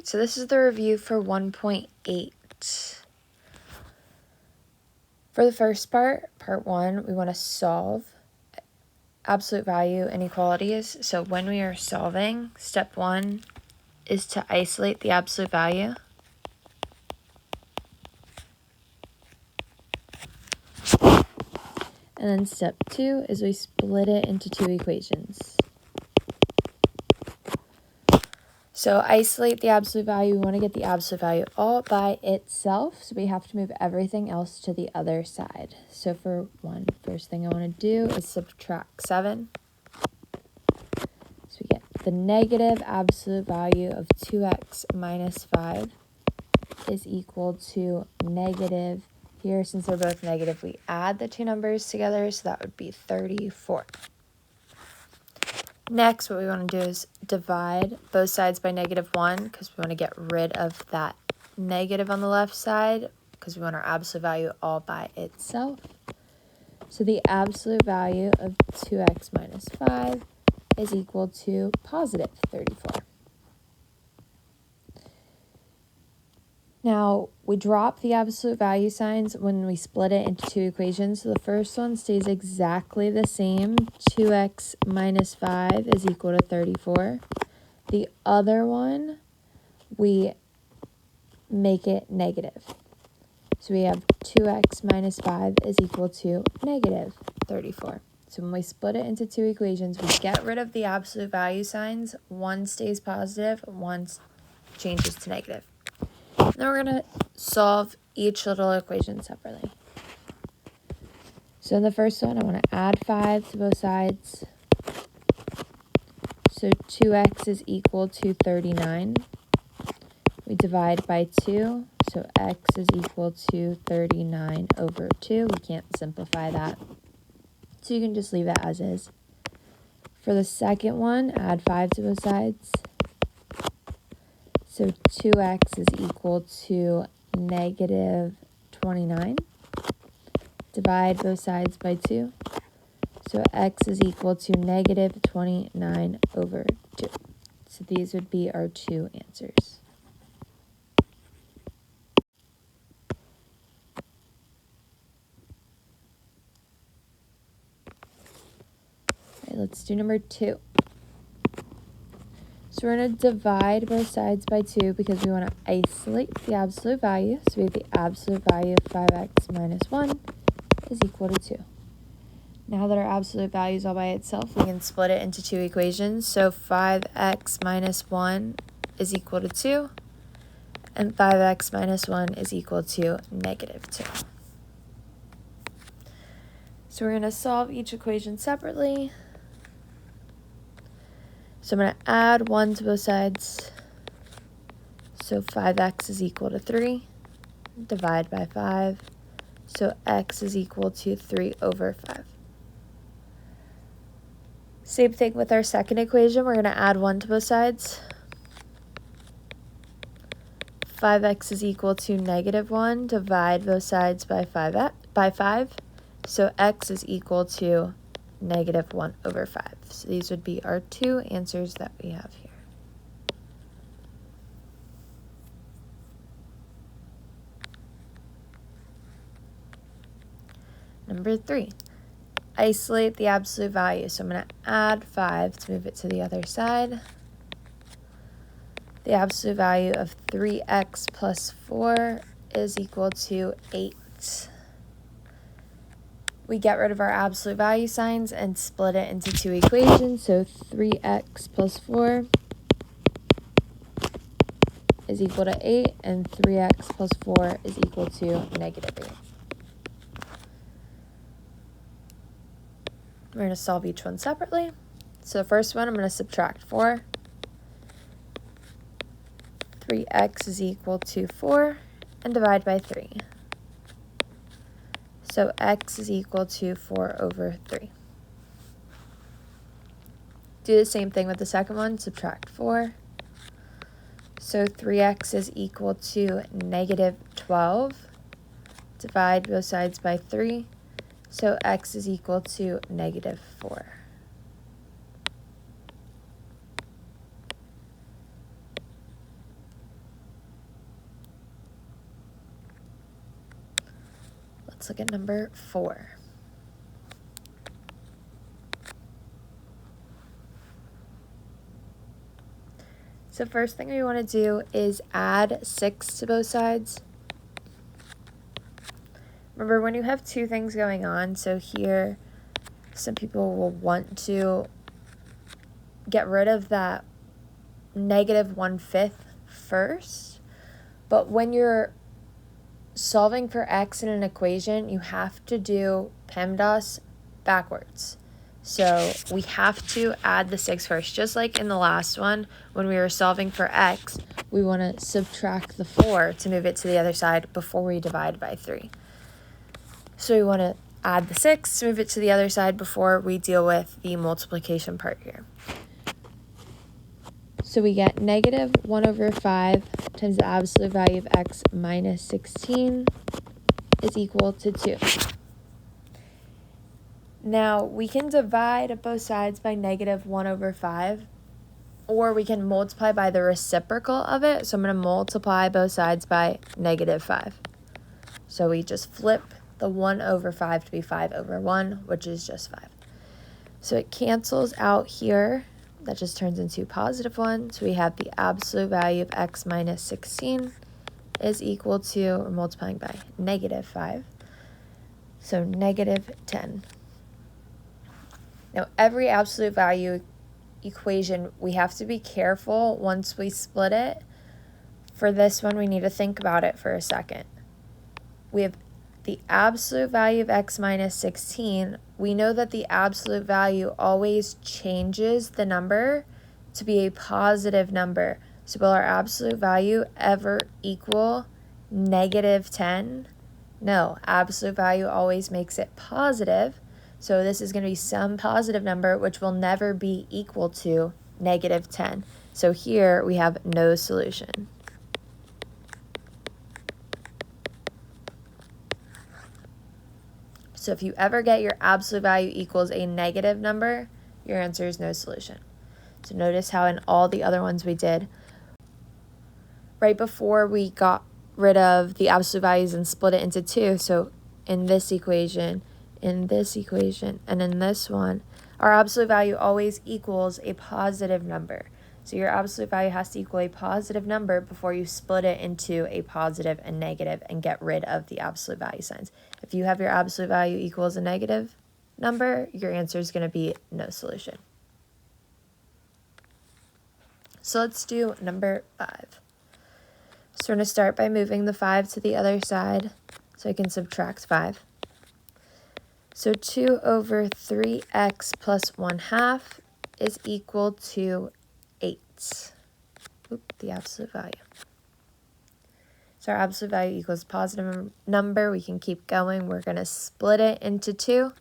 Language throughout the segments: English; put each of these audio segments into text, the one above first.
Alright, so this is the review for 1.8. For the first part 1, we want to solve absolute value inequalities. So when we are solving, step 1 is to isolate the absolute value. And then step 2 is we split it into 2 equations. So isolate the absolute value. We want to get the absolute value all by itself. So we have to move everything else to the other side. So for 1, first thing I want to do is subtract 7. So we get the negative absolute value of 2x minus 5 is equal to negative. Here, since they're both negative, we add the two numbers together. So that would be 34. Next, what we want to do is divide both sides by -1 because we want to get rid of that negative on the left side because we want our absolute value all by itself. So the absolute value of 2x minus 5 is equal to positive 34. Now, we drop the absolute value signs when we split it into 2 equations. So the first one stays exactly the same. 2x minus 5 is equal to 34. The other one, we make it negative. So we have 2x minus 5 is equal to negative 34. So when we split it into 2 equations, we get rid of the absolute value signs. One stays positive, one changes to negative. Now we're going to solve each little equation separately. So in the first one, I want to add 5 to both sides. So 2x is equal to 39. We divide by 2, so x is equal to 39 over 2. We can't simplify that, so you can just leave it as is. For the second one, add 5 to both sides. So 2x is equal to negative 29. Divide both sides by 2. So x is equal to negative 29 over 2. So these would be our 2 answers. All right, let's do number 2. So we're going to divide both sides by 2 because we want to isolate the absolute value. So we have the absolute value of 5x minus 1 is equal to 2. Now that our absolute value is all by itself, we can split it into 2 equations. So 5x minus 1 is equal to 2, and 5x minus 1 is equal to negative 2. So we're going to solve each equation separately. So I'm going to add 1 to both sides. So 5x is equal to 3. Divide by 5. So x is equal to 3 over 5. Same thing with our second equation. We're going to add 1 to both sides. 5x is equal to negative 1. Divide both sides by 5. So x is equal to negative 1 over 5. So these would be our 2 answers that we have here. Number 3, isolate the absolute value. So I'm going to add 5 to move it to the other side. The absolute value of 3x plus 4 is equal to 8. We get rid of our absolute value signs and split it into 2 equations. So 3x plus 4 is equal to 8, and 3x plus 4 is equal to negative 8. We're going to solve each one separately. So the first one, I'm going to subtract 4. 3x is equal to 4, and divide by 3. So x is equal to 4 over 3. Do the same thing with the second one, subtract 4. So 3x is equal to negative 12. Divide both sides by 3. So x is equal to negative 4. let's look at number 4. So first thing we want to do is add 6 to both sides. Remember, when you have two things going on, so here some people will want to get rid of that negative 1/5 first, but when you're solving for x in an equation, you have to do PEMDAS backwards. So we have to add the 6 first. Just like in the last one, when we were solving for x, we want to subtract the 4 to move it to the other side before we divide by 3. So we want to add the 6 to move it to the other side before we deal with the multiplication part here. So we get negative 1/5 times the absolute value of x minus 16 is equal to 2. Now, we can divide both sides by negative 1/5, or we can multiply by the reciprocal of it. So I'm going to multiply both sides by negative 5. So we just flip the 1/5 to be 5/1, which is just 5. So it cancels out here. That just turns into positive 1. So we have the absolute value of x minus 16 is equal to, we're multiplying by negative 5. So negative 10. Now, every absolute value equation, we have to be careful once we split it. For this one, we need to think about it for a second. We have the absolute value of x minus 16. We know that the absolute value always changes the number to be a positive number. So will our absolute value ever equal negative 10? No, absolute value always makes it positive. So this is going to be some positive number, which will never be equal to negative 10. So here we have no solution. So if you ever get your absolute value equals a negative number, your answer is no solution. So notice how in all the other ones we did, right before we got rid of the absolute values and split it into 2, so in this equation, and in this one, our absolute value always equals a positive number. So your absolute value has to equal a positive number before you split it into a positive and negative and get rid of the absolute value signs. If you have your absolute value equals a negative number, your answer is going to be no solution. So let's do number 5. So we're going to start by moving the 5 to the other side so I can subtract 5. So 2/3x plus 1/2 is equal to 8. The absolute value. So our absolute value equals a positive number. We can keep going. We're going to split it into 2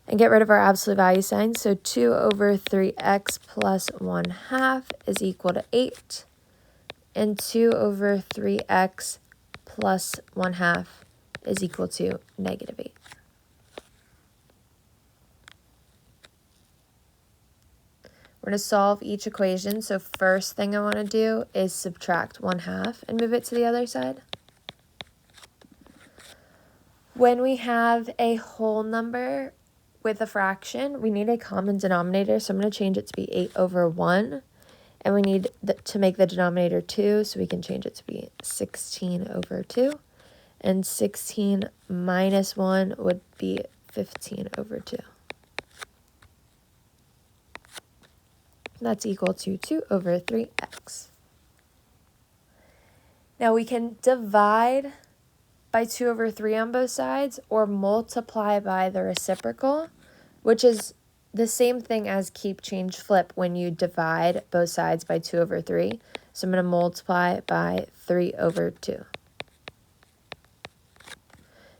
and get rid of our absolute value sign. So 2/3x plus 1/2 is equal to 8. And 2/3x plus 1/2 is equal to negative 8. We're going to solve each equation. So first thing I want to do is subtract 1/2 and move it to the other side. When we have a whole number with a fraction, we need a common denominator. So I'm going to change it to be 8/1. And we need to make the denominator 2, so we can change it to be 16/2. And 16 minus 1 would be 15/2. That's equal to 2/3x. Now we can divide by 2/3 on both sides or multiply by the reciprocal, which is the same thing as keep, change, flip when you divide both sides by 2/3. So I'm going to multiply by 3/2.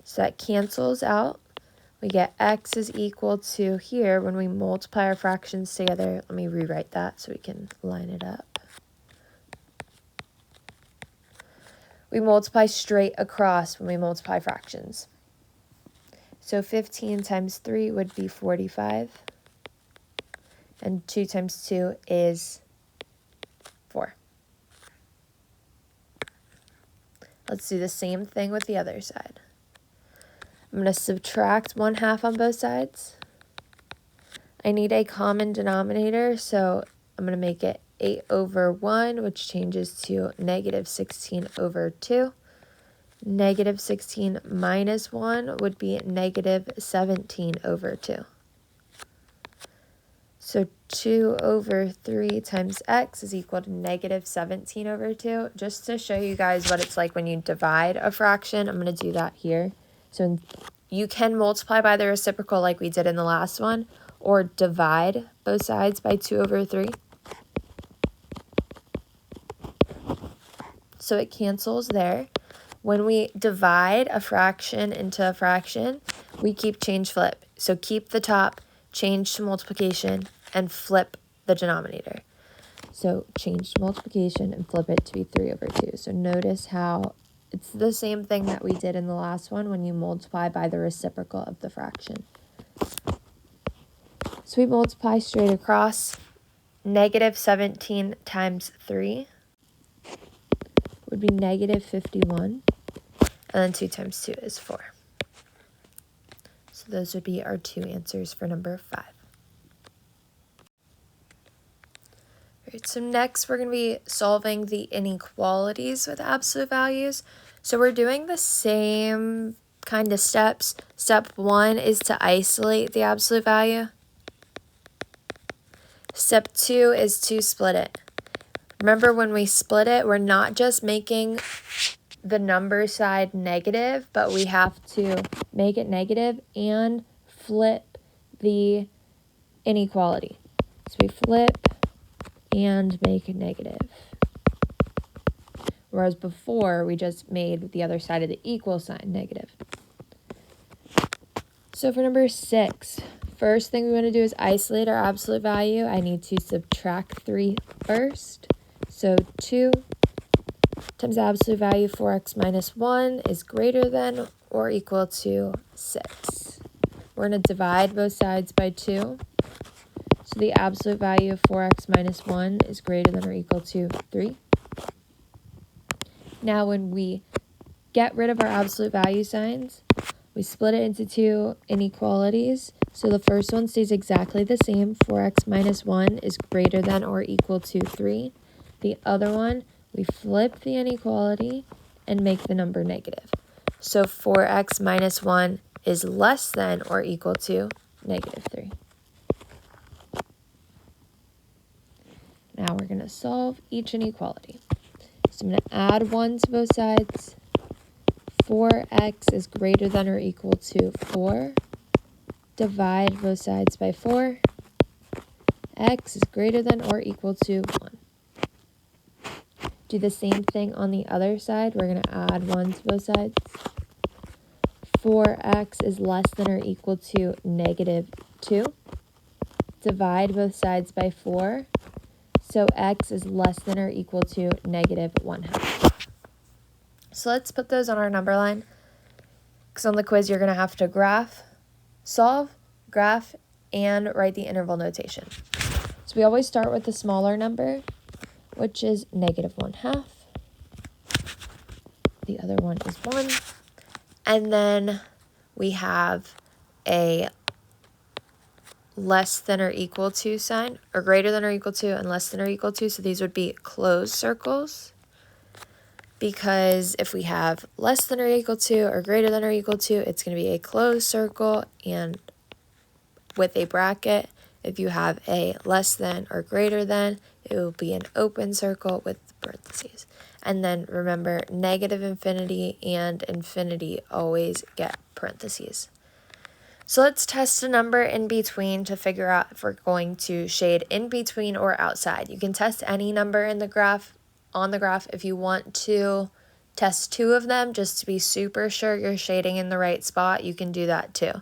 So that cancels out. We get x is equal to here, when we multiply our fractions together, let me rewrite that so we can line it up. We multiply straight across when we multiply fractions. So 15 times 3 would be 45. And 2 times 2 is 4. Let's do the same thing with the other side. I'm going to subtract 1/2 on both sides. I need a common denominator, so I'm going to make it 8/1, which changes to -16/2. -16 minus 1 would be -17/2. So 2/3 times x is equal to -17/2. Just to show you guys what it's like when you divide a fraction, I'm going to do that here. So you can multiply by the reciprocal like we did in the last one, or divide both sides by 2/3. So it cancels there. When we divide a fraction into a fraction, we keep change flip. So keep the top, change to multiplication, and flip the denominator. So change to multiplication and flip it to be 3/2. So notice how it's the same thing that we did in the last one when you multiply by the reciprocal of the fraction. So we multiply straight across. -17 times 3 would be -51. And then 2 times 2 is 4. So those would be our two answers for number 5. All right, so next we're going to be solving the inequalities with absolute values. So we're doing the same kind of steps. Step 1 is to isolate the absolute value. Step 2 is to split it. Remember, when we split it, we're not just making the number side negative, but we have to make it negative and flip the inequality. So we flip and make it negative. Whereas before, we just made the other side of the equal sign negative. So for number 6, first thing we want to do is isolate our absolute value. I need to subtract 3 first. So 2 times the absolute value 4x minus 1 is greater than or equal to 6. We're going to divide both sides by 2. So the absolute value of 4x minus 1 is greater than or equal to 3. Now when we get rid of our absolute value signs, we split it into two inequalities. So the first one stays exactly the same. 4x minus 1 is greater than or equal to 3. The other one, we flip the inequality and make the number negative. So 4x minus 1 is less than or equal to -3. Now we're going to solve each inequality. So I'm going to add 1 to both sides. 4x is greater than or equal to 4. Divide both sides by 4. X is greater than or equal to 1. Do the same thing on the other side. We're going to add 1 to both sides. 4x is less than or equal to -2. Divide both sides by 4. So x is less than or equal to -1/2. So let's put those on our number line. Because on the quiz, you're going to have to solve, graph, and write the interval notation. So we always start with the smaller number, which is -1/2. The other one is 1. And then we have a less than or equal to sign, or greater than or equal to and less than or equal to. So these would be closed circles. Because if we have less than or equal to or greater than or equal to, it's going to be a closed circle and with a bracket. If you have a less than or greater than, it will be an open circle with parentheses. And then remember, -infinity and infinity always get parentheses. So let's test a number in between to figure out if we're going to shade in between or outside. You can test any number in the graph, on the graph. If you want to test 2 of them just to be super sure you're shading in the right spot, you can do that too.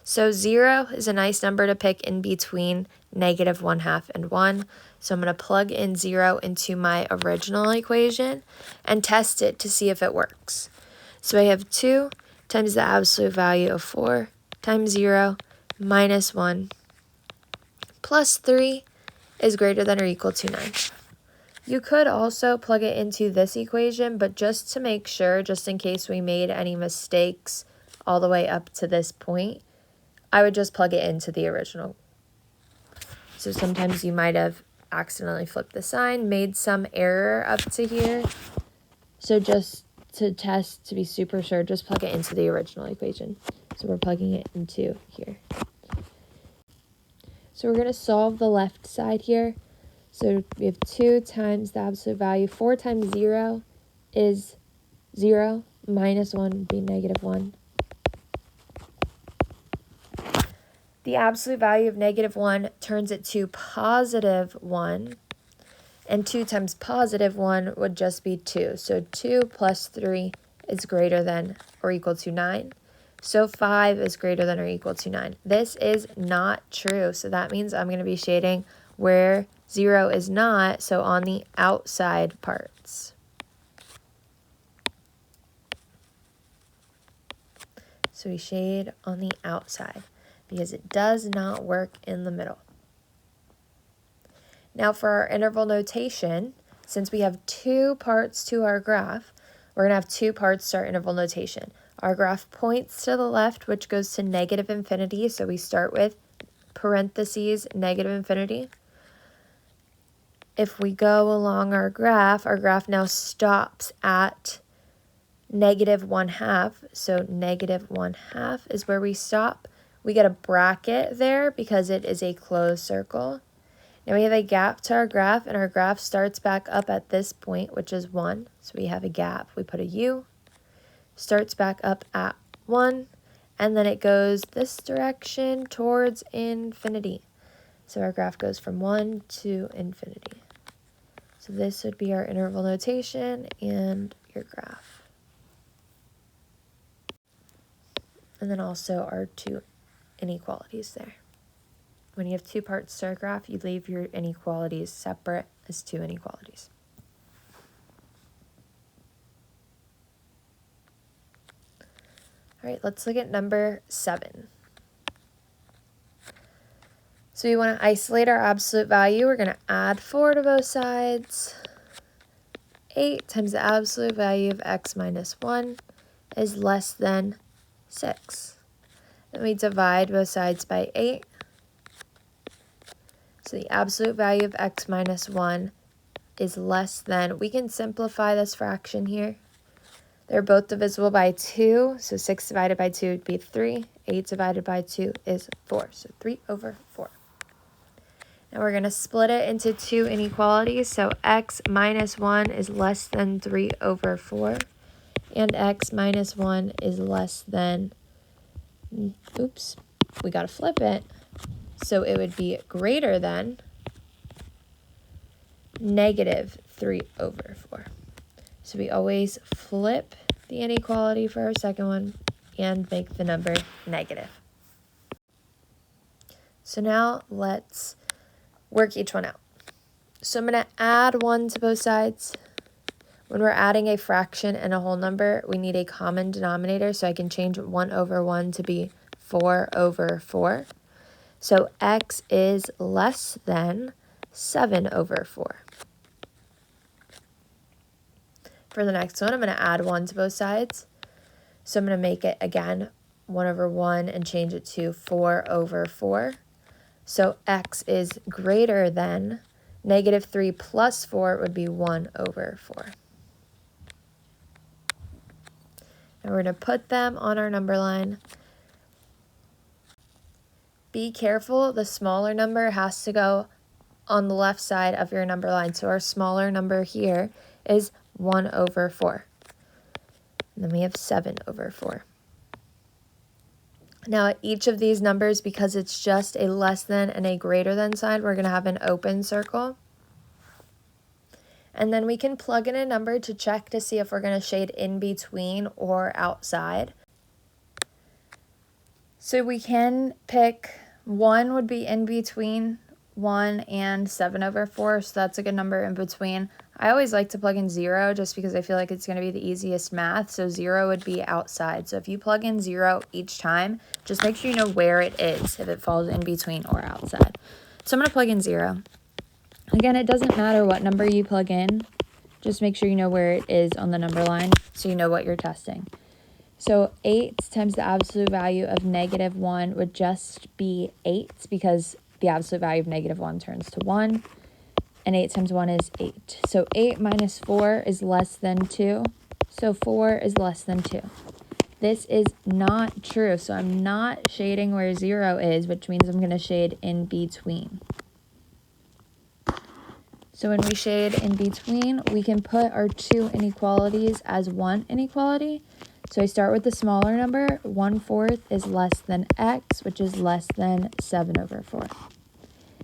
So 0 is a nice number to pick in between -1/2 and 1. So I'm going to plug in 0 into my original equation and test it to see if it works. So I have 2 times the absolute value of 4 times 0 minus 1 plus 3 is greater than or equal to 9. You could also plug it into this equation, but just to make sure, just in case we made any mistakes all the way up to this point, I would just plug it into the original. So sometimes you might have accidentally flipped the sign, made some error up to here. So just to test, to be super sure, just plug it into the original equation. So we're plugging it into here. So we're going to solve the left side here. So we have 2 times the absolute value. 4 times 0 is 0. Minus 1 would be negative 1. The absolute value of negative 1 turns it to positive 1. And 2 times positive 1 would just be 2. So 2 plus 3 is greater than or equal to 9. So 5 is greater than or equal to 9. This is not true. So that means I'm going to be shading where 0 is not, so on the outside parts. So we shade on the outside because it does not work in the middle. Now for our interval notation, since we have 2 parts to our graph, we're going to have 2 parts to our interval notation. Our graph points to the left, which goes to negative infinity, so we start with parentheses negative infinity. If we go along our graph now stops at negative 1/2, so negative 1/2 is where we stop. We get a bracket there because it is a closed circle. Now we have a gap to our graph, and our graph starts back up at this point, which is 1. So we have a gap. We put a U, starts back up at 1, and then it goes this direction towards infinity. So our graph goes from 1 to infinity. So this would be our interval notation and your graph. And then also our 2 inequalities there. When you have 2 parts to a graph, you leave your inequalities separate as 2 inequalities. All right, let's look at number 7. So we want to isolate our absolute value. We're going to add 4 to both sides. 8 times the absolute value of x minus 1 is less than 6. Then we divide both sides by 8. So the absolute value of x minus 1 is less than, we can simplify this fraction here. They're both divisible by 2, so 6 divided by 2 would be 3. 8 divided by 2 is 4, so 3/4. Now we're going to split it into 2 inequalities, so x minus 1 is less than 3/4, and x minus 1 is less than, oops, we got to flip it. So it would be greater than negative 3/4. So we always flip the inequality for our second one and make the number negative. So now let's work each one out. So I'm going to add 1 to both sides. When we're adding a fraction and a whole number, we need a common denominator, so I can change 1/1 to be 4/4. So x is less than 7/4. For the next one, I'm going to add 1 to both sides. So I'm going to make it, again, 1/1 and change it to 4/4. So x is greater than negative 3 plus 4 would be 1/4. And we're going to put them on our number line. Be careful, the smaller number has to go on the left side of your number line. So our smaller number here is 1/4. And then we have 7/4. Now at each of these numbers, because it's just a less than and a greater than sign, we're going to have an open circle. And then we can plug in a number to check to see if we're going to shade in between or outside. So we can pick 1 would be in between 1 and 7/4, so that's a good number in between. I always like to plug in 0 just because I feel like it's going to be the easiest math, so 0 would be outside. So if you plug in 0 each time, just make sure you know where it is, if it falls in between or outside. So I'm going to plug in 0. Again, it doesn't matter what number you plug in, just make sure you know where it is on the number line so you know what you're testing. So 8 times the absolute value of -1 would just be 8 because the absolute value of -1 turns to 1. And 8 times 1 is 8. So 8 minus 4 is less than 2. So 4 is less than 2. This is not true. So I'm not shading where 0 is, which means I'm going to shade in between. So when we shade in between, we can put our two inequalities as one inequality. So I start with the smaller number. 1/4 is less than x, which is less than 7/4.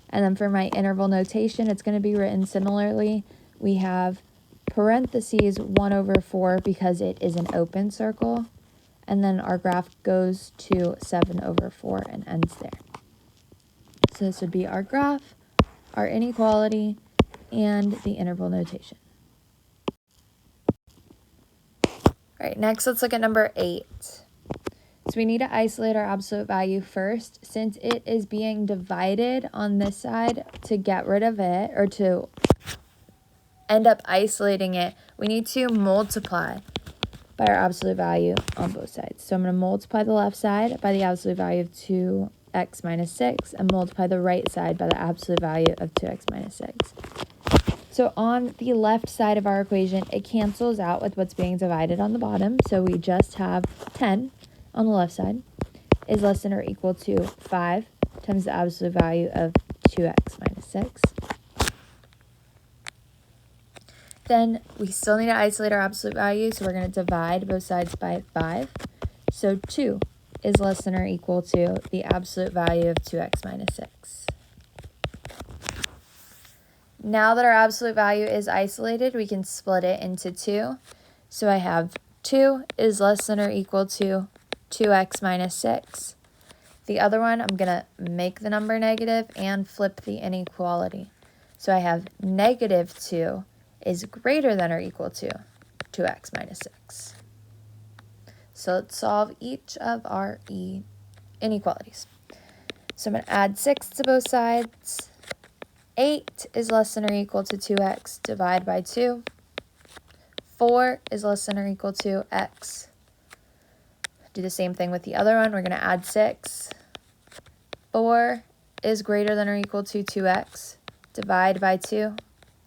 And then for my interval notation, it's going to be written similarly. We have parentheses 1/4 because it is an open circle. And then our graph goes to 7/4 and ends there. So this would be our graph, our inequality, and the interval notation. All right, next let's look at number 8. So we need to isolate our absolute value first. Since it is being divided on this side, to get rid of it or to end up isolating it, we need to multiply by our absolute value on both sides. So I'm going to multiply the left side by the absolute value of 2x minus 6 and multiply the right side by the absolute value of 2x minus 6. So on the left side of our equation, it cancels out with what's being divided on the bottom. So we just have 10 on the left side is less than or equal to 5 times the absolute value of 2x minus 6. Then we still need to isolate our absolute value, so we're going to divide both sides by 5. So 2 is less than or equal to the absolute value of 2x minus 6. Now that our absolute value is isolated, we can split it into 2. So I have 2 is less than or equal to 2x minus 6. The other one, I'm going to make the number negative and flip the inequality. So I have -2 is greater than or equal to 2x minus 6. So let's solve each of our inequalities. So I'm going to add 6 to both sides. 8 is less than or equal to 2x, divide by 2. 4 is less than or equal to x. Do the same thing with the other one. We're going to add 6. 4 is greater than or equal to 2x, divide by 2.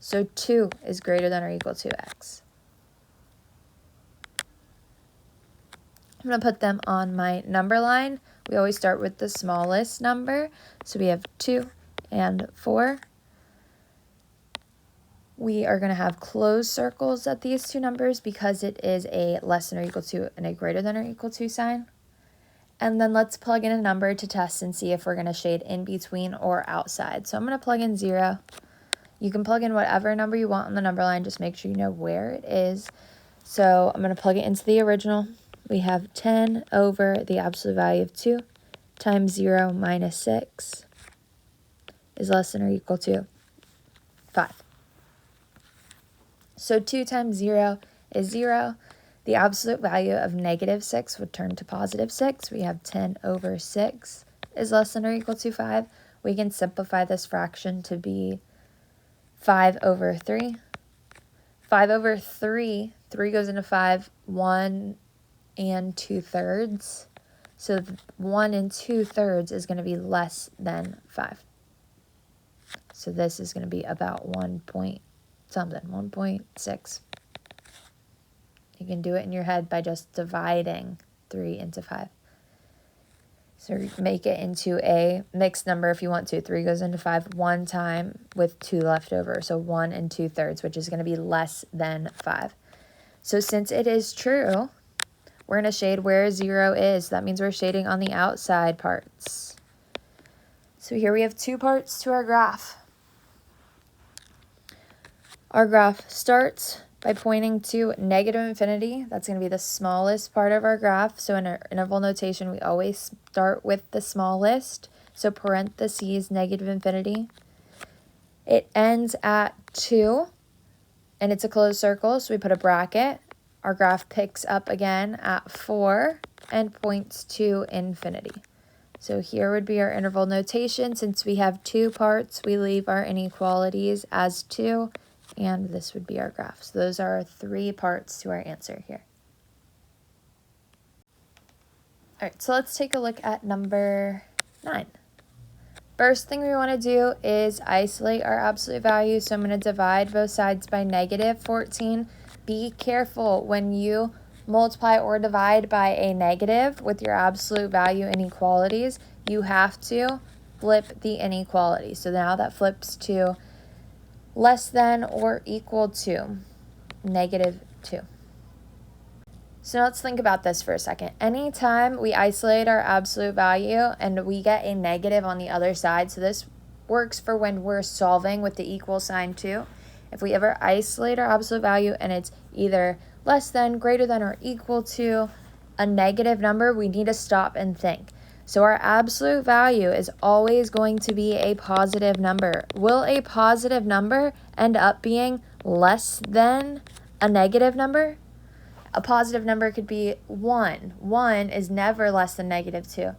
So 2 is greater than or equal to x. I'm going to put them on my number line. We always start with the smallest number. So we have 2 and 4. We are going to have closed circles at these two numbers because it is a less than or equal to and a greater than or equal to sign. And then let's plug in a number to test and see if we're going to shade in between or outside. So I'm going to plug in 0. You can plug in whatever number you want on the number line. Just make sure you know where it is. So I'm going to plug it into the original. We have 10 over the absolute value of 2 times 0 minus 6 is less than or equal to 5. So 2 times 0 is 0. The absolute value of -6 would turn to +6. We have 10 over 6 is less than or equal to 5. We can simplify this fraction to be 5 over 3. 5 over 3, 3 goes into 5, 1 and 2/3. So 1 and 2/3 is going to be less than 5. So this is going to be about 1.6. You can do it in your head by just dividing 3 into 5. So make it into a mixed number if you want to. 3 goes into 5 one time with 2 left over. So 1 and 2/3, which is going to be less than 5. So since it is true, we're going to shade where 0 is. That means we're shading on the outside parts. So here we have 2 parts to our graph. Our graph starts by pointing to -infinity. That's going to be the smallest part of our graph. So in our interval notation, we always start with the smallest. So parentheses -infinity. It ends at 2, and it's a closed circle, so we put a bracket. Our graph picks up again at 4 and points to infinity. So here would be our interval notation. Since we have 2 parts, we leave our inequalities as 2. And this would be our graph. So those are our 3 parts to our answer here. All right, so let's take a look at number 9. First thing we want to do is isolate our absolute value. So I'm going to divide both sides by negative 14. Be careful when you multiply or divide by a negative with your absolute value inequalities. You have to flip the inequality. So now that flips to less than or equal to negative 2. So now let's think about this for a second. Anytime we isolate our absolute value and we get a negative on the other side, so this works for when we're solving with the equal sign too. If we ever isolate our absolute value and it's either less than, greater than, or equal to a negative number, we need to stop and think. So our absolute value is always going to be a positive number. Will a positive number end up being less than a negative number? A positive number could be 1. 1 is never less than negative 2.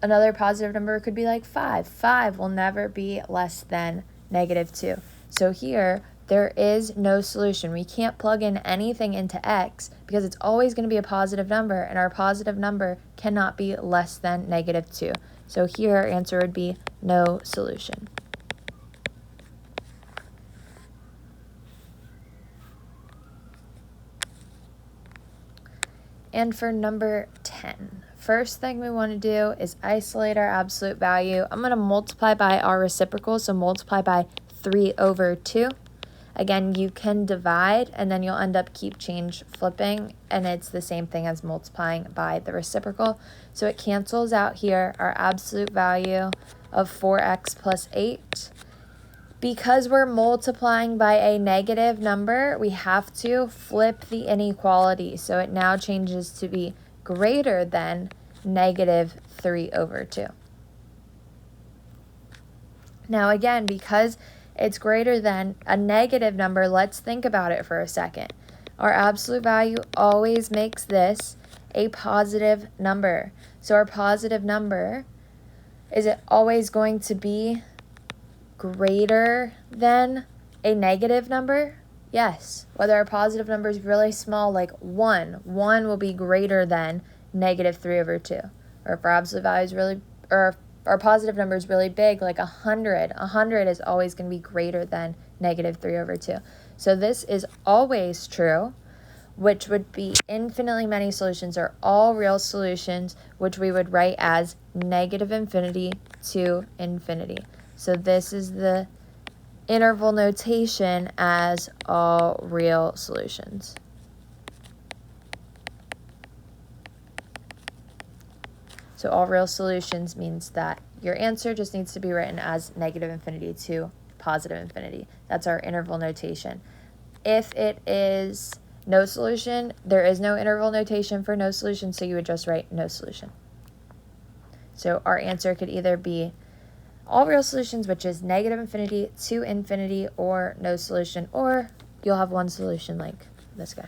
Another positive number could be like 5. 5 will never be less than negative 2. So here, there is no solution. We can't plug in anything into x because it's always going to be a positive number, and our positive number cannot be less than negative 2. So here, our answer would be no solution. And for number 10, first thing we want to do is isolate our absolute value. I'm going to multiply by our reciprocal, so multiply by 3 over 2. Again, you can divide, and then you'll end up keep change flipping, and it's the same thing as multiplying by the reciprocal. So it cancels out here our absolute value of 4x plus 8. Because we're multiplying by a negative number, we have to flip the inequality. So it now changes to be greater than negative 3 over 2. Now again, because it's greater than a negative number, let's think about it for a second. Our absolute value always makes this a positive number. So our positive number, is it always going to be greater than a negative number? Yes. Whether our positive number is really small, like 1 will be greater than negative 3 over 2. Or if our absolute value is really, or if our positive number is really big, like 100 is always going to be greater than negative 3 over 2. So this is always true, which would be infinitely many solutions, or all real solutions, which we would write as negative infinity to infinity. So this is the interval notation as all real solutions. So all real solutions means that your answer just needs to be written as negative infinity to positive infinity. That's our interval notation. If it is no solution, there is no interval notation for no solution, so you would just write no solution. So our answer could either be all real solutions, which is negative infinity to infinity, or no solution, or you'll have one solution like this guy.